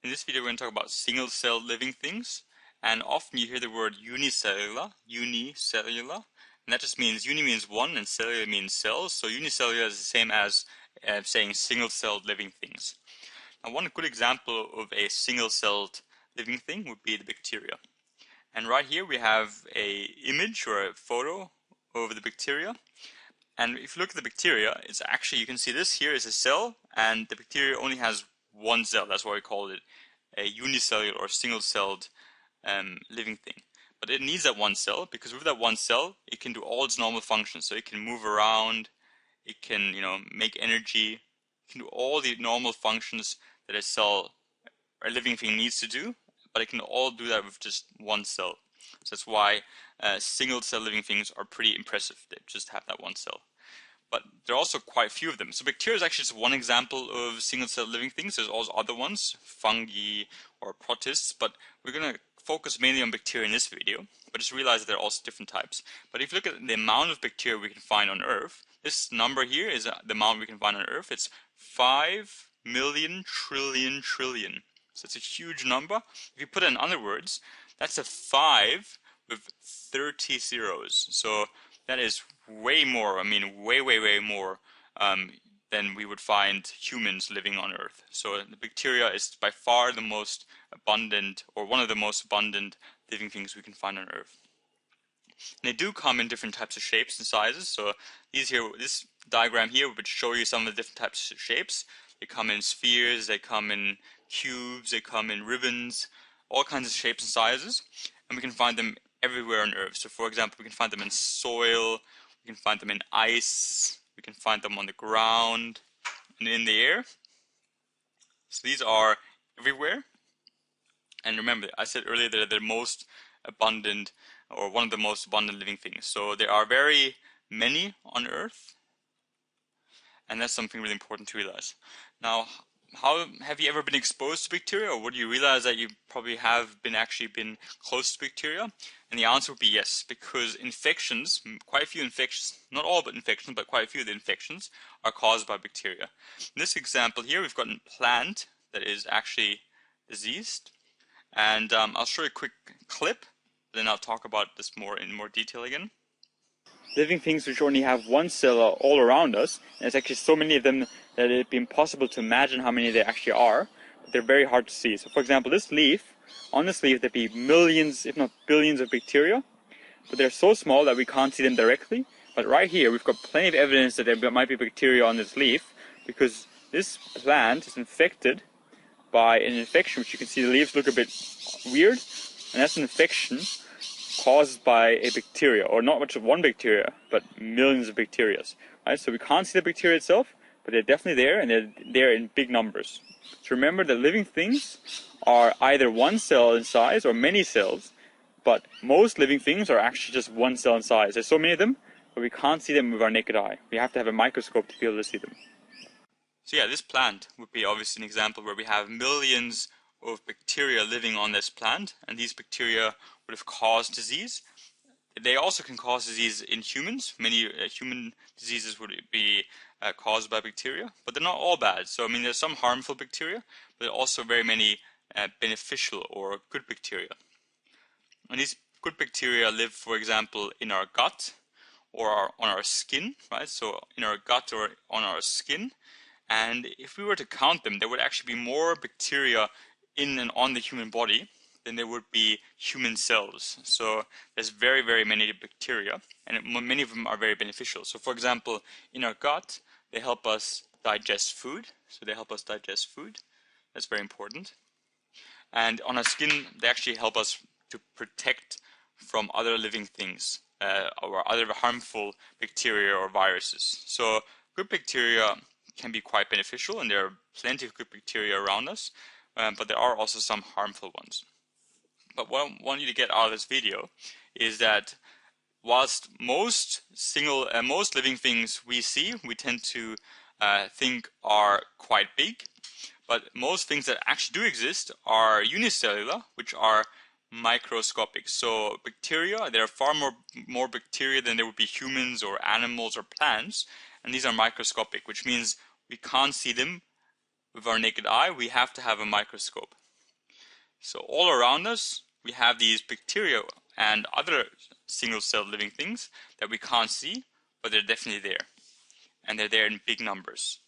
In this video, we're going to talk about single-cell living things, and often you hear the word unicellular, and that just means uni means one and cellular means cells, so unicellular is the same as saying single-celled living things. Now, one good example of a single-celled living thing would be the bacteria. And right here we have a image or a photo of the bacteria. And if you look at the bacteria, it's actually, you can see this here is a cell, and the bacteria only has one cell. That's why we call it a unicellular or single-celled living thing. But it needs that one cell, because with that one cell, it can do all its normal functions. So it can move around, it can, make energy, it can do all the normal functions that a cell or a living thing needs to do, but it can all do that with just one cell. So that's why single-cell living things are pretty impressive. They just have that one cell. But there are also quite a few of them. So bacteria is actually just one example of single-cell living things. There's also other ones, fungi or protists, but we're going to focus mainly on bacteria in this video, but just realize that there are also different types. But if you look at the amount of bacteria we can find on Earth, this number here is the amount we can find on Earth. It's 5 million trillion. So it's a huge number. If you put it in other words, that's a 5 with 30 zeros. So that is way more, way more than we would find humans living on Earth. So the bacteria is by far the most abundant, or one of the most abundant living things we can find on Earth. And they do come in different types of shapes and sizes. So this diagram here would show you some of the different types of shapes. They come in spheres, they come in cubes, they come in ribbons, all kinds of shapes and sizes. And we can find them everywhere on Earth. So for example, we can find them in soil, we can find them in ice, we can find them on the ground and in the air. So these are everywhere. And remember, I said earlier that they're the most abundant, or one of the most abundant living things. So there are very many on Earth, and that's something really important to realize. Now, how have you ever been exposed to bacteria, or would you realize that you probably have actually been close to bacteria? And the answer would be yes, because infections, quite a few infections, not all but infections, but quite a few of the infections are caused by bacteria. In this example here, we've got a plant that is actually diseased, and I'll show you a quick clip, then I'll talk about this in more detail again. Living things which only have one cell are all around us, and there's actually so many of them that it'd be impossible to imagine how many there actually are, but they're very hard to see. So for example, on this leaf there'd be millions, if not billions of bacteria, but they're so small that we can't see them directly. But right here we've got plenty of evidence that there might be bacteria on this leaf, because this plant is infected by an infection, which you can see the leaves look a bit weird, and that's an infection caused by a bacteria, or not much of one bacteria, but millions of bacteria. Right? So we can't see the bacteria itself, but they're definitely there, and they're there in big numbers. So remember that living things are either one cell in size or many cells, but most living things are actually just one cell in size. There's so many of them, but we can't see them with our naked eye. We have to have a microscope to be able to see them. So yeah, this plant would be obviously an example where we have millions of bacteria living on this plant, and these bacteria would have caused disease. They also can cause disease in humans. Many human diseases would be caused by bacteria, but they're not all bad. So there's some harmful bacteria, but also very many beneficial or good bacteria. And these good bacteria live, for example, in our gut or on our skin, right? So in our gut or on our skin. And if we were to count them, there would actually be more bacteria in and on the human body than there would be human cells. So there's very, very many bacteria, and many of them are very beneficial. So for example, in our gut, they help us digest food. That's very important. And on our skin, they actually help us to protect from other living things or other harmful bacteria or viruses. So good bacteria can be quite beneficial, and there are plenty of good bacteria around us, but there are also some harmful ones. But what I want you to get out of this video is that whilst most living things we see, we tend to think are quite big, but most things that actually do exist are unicellular, which are microscopic. So bacteria, there are far more bacteria than there would be humans or animals or plants, and these are microscopic, which means we can't see them with our naked eye. We have to have a microscope. So all around us, we have these bacteria and other single-celled living things that we can't see, but they're definitely there. And they're there in big numbers.